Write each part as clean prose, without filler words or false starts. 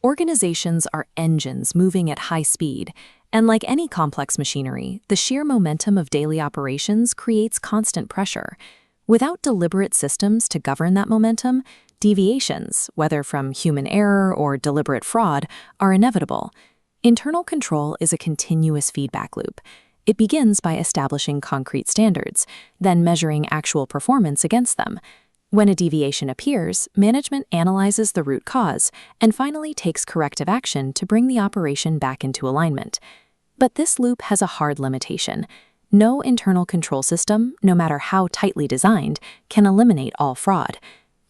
Organizations are engines moving at high speed, and like any complex machinery, the sheer momentum of daily operations creates constant pressure. Without deliberate systems to govern that momentum, deviations, whether from human error or deliberate fraud, are inevitable. Internal control is a continuous feedback loop. It begins by establishing concrete standards, then measuring actual performance against them. When a deviation appears, management analyzes the root cause and finally takes corrective action to bring the operation back into alignment. But this loop has a hard limitation. No internal control system, no matter how tightly designed, can eliminate all fraud.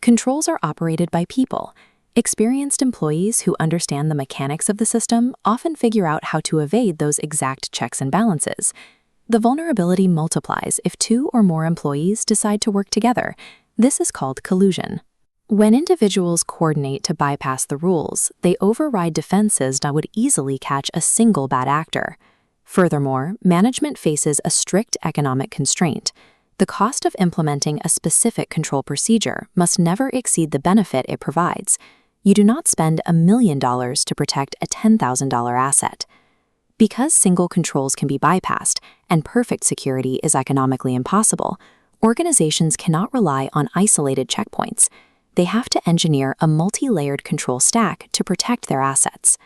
Controls are operated by people. Experienced employees who understand the mechanics of the system often figure out how to evade those exact checks and balances. The vulnerability multiplies if two or more employees decide to work together. This is called collusion. When individuals coordinate to bypass the rules, they override defenses that would easily catch a single bad actor. Furthermore, management faces a strict economic constraint. The cost of implementing a specific control procedure must never exceed the benefit it provides. You do not spend $1 million to protect a $10,000 asset. Because single controls can be bypassed and perfect security is economically impossible, organizations cannot rely on isolated checkpoints. They have to engineer a multi-layered control stack to protect their assets.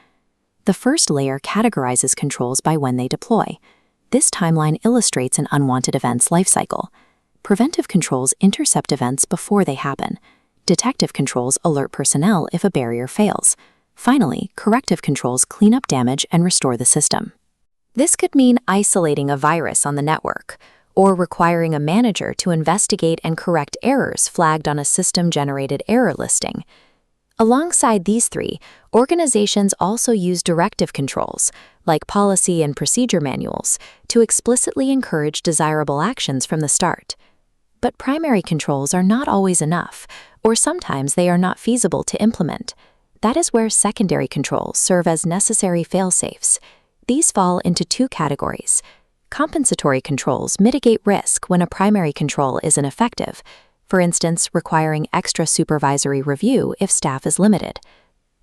The first layer categorizes controls by when they deploy. This timeline illustrates an unwanted event's lifecycle. Preventive controls intercept events before they happen. Detective controls alert personnel if a barrier fails. Finally, corrective controls clean up damage and restore the system. This could mean isolating a virus on the network, or requiring a manager to investigate and correct errors flagged on a system-generated error listing. Alongside these three, organizations also use directive controls, like policy and procedure manuals, to explicitly encourage desirable actions from the start. But primary controls are not always enough, or sometimes they are not feasible to implement. That is where secondary controls serve as necessary fail-safes. These fall into two categories. Compensatory controls mitigate risk when a primary control is ineffective, for instance, requiring extra supervisory review if staff is limited.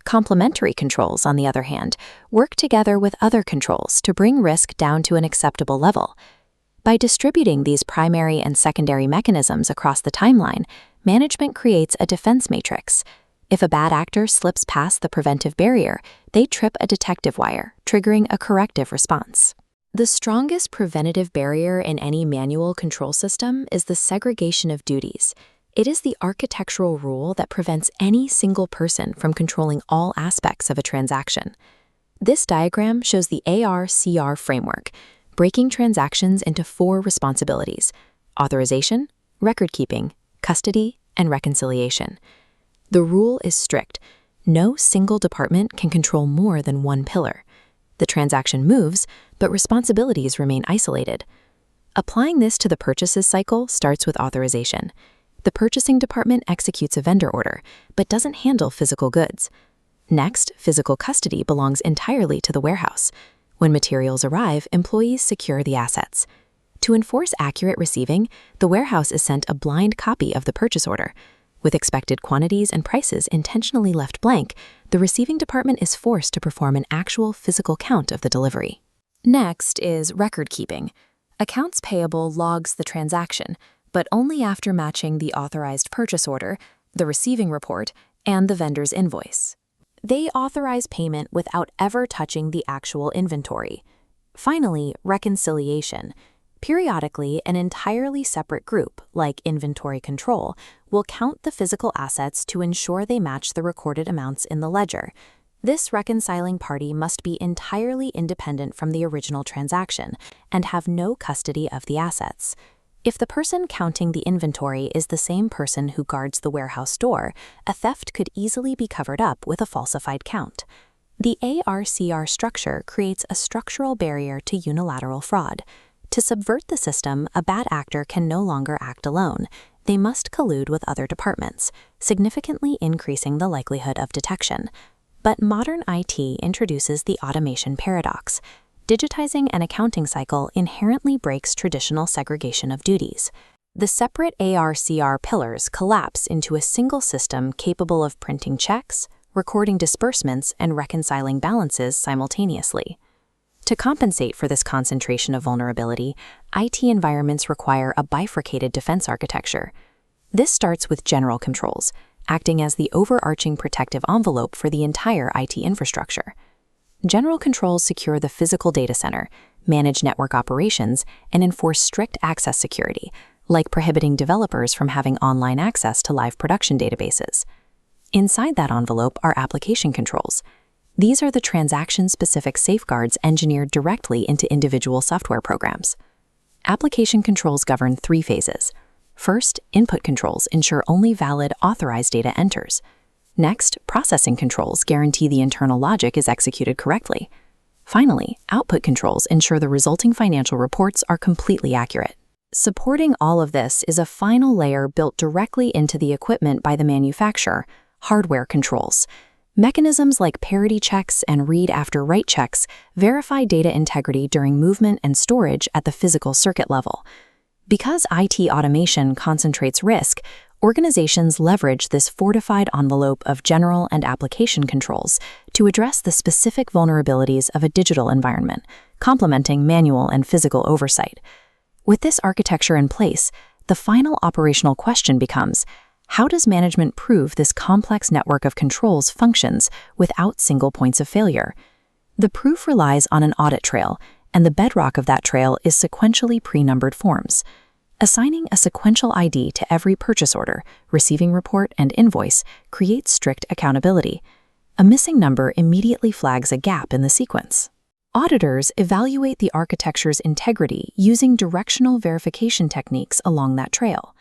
Complementary controls, on the other hand, work together with other controls to bring risk down to an acceptable level. By distributing these primary and secondary mechanisms across the timeline, management creates a defense matrix. If a bad actor slips past the preventive barrier, they trip a detective wire, triggering a corrective response. The strongest preventative barrier in any manual control system is the segregation of duties. It is the architectural rule that prevents any single person from controlling all aspects of a transaction. This diagram shows the AR/CR framework, breaking transactions into 4 responsibilities: authorization, record-keeping, custody, and reconciliation. The rule is strict. No single department can control more than one pillar. The transaction moves, but responsibilities remain isolated. Applying this to the purchases cycle starts with authorization. The purchasing department executes a vendor order, but doesn't handle physical goods. Next, physical custody belongs entirely to the warehouse. When materials arrive, employees secure the assets. To enforce accurate receiving, the warehouse is sent a blind copy of the purchase order. With expected quantities and prices intentionally left blank, the receiving department is forced to perform an actual physical count of the delivery. Next is record-keeping. Accounts payable logs the transaction, but only after matching the authorized purchase order, the receiving report, and the vendor's invoice. They authorize payment without ever touching the actual inventory. Finally, reconciliation. Periodically, an entirely separate group, like inventory control, will count the physical assets to ensure they match the recorded amounts in the ledger. This reconciling party must be entirely independent from the original transaction and have no custody of the assets. If the person counting the inventory is the same person who guards the warehouse door, a theft could easily be covered up with a falsified count. The AR/CR structure creates a structural barrier to unilateral fraud. To subvert the system, a bad actor can no longer act alone. They must collude with other departments, significantly increasing the likelihood of detection. But modern IT introduces the automation paradox. Digitizing an accounting cycle inherently breaks traditional segregation of duties. The separate AR/CR pillars collapse into a single system capable of printing checks, recording disbursements and reconciling balances simultaneously. To compensate for this concentration of vulnerability, IT environments require a bifurcated defense architecture. This starts with general controls, acting as the overarching protective envelope for the entire IT infrastructure. General controls secure the physical data center, manage network operations, and enforce strict access security, like prohibiting developers from having online access to live production databases. Inside that envelope are application controls. These are the transaction-specific safeguards engineered directly into individual software programs. Application controls govern 3 phases. First, input controls ensure only valid, authorized data enters. Next, processing controls guarantee the internal logic is executed correctly. Finally, output controls ensure the resulting financial reports are completely accurate. Supporting all of this is a final layer built directly into the equipment by the manufacturer, hardware controls. Mechanisms like parity checks and read-after-write checks verify data integrity during movement and storage at the physical circuit level. Because IT automation concentrates risk, organizations leverage this fortified envelope of general and application controls to address the specific vulnerabilities of a digital environment, complementing manual and physical oversight. With this architecture in place, the final operational question becomes, how does management prove this complex network of controls functions without single points of failure? The proof relies on an audit trail, and the bedrock of that trail is sequentially pre-numbered forms. Assigning a sequential ID to every purchase order, receiving report, and invoice creates strict accountability. A missing number immediately flags a gap in the sequence. Auditors evaluate the architecture's integrity using directional verification techniques along that trail.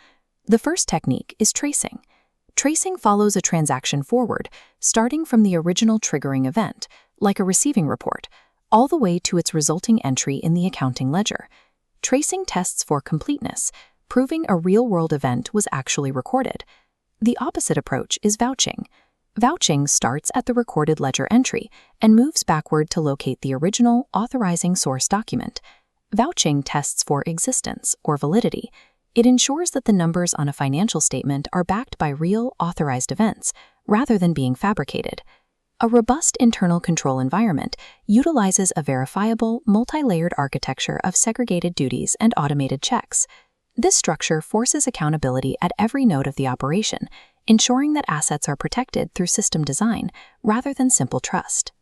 The first technique is tracing. Tracing follows a transaction forward, starting from the original triggering event, like a receiving report, all the way to its resulting entry in the accounting ledger. Tracing tests for completeness, proving a real-world event was actually recorded. The opposite approach is vouching. Vouching starts at the recorded ledger entry and moves backward to locate the original authorizing source document. Vouching tests for existence or validity. It ensures that the numbers on a financial statement are backed by real, authorized events, rather than being fabricated. A robust internal control environment utilizes a verifiable, multi-layered architecture of segregated duties and automated checks. This structure forces accountability at every node of the operation, ensuring that assets are protected through system design rather than simple trust.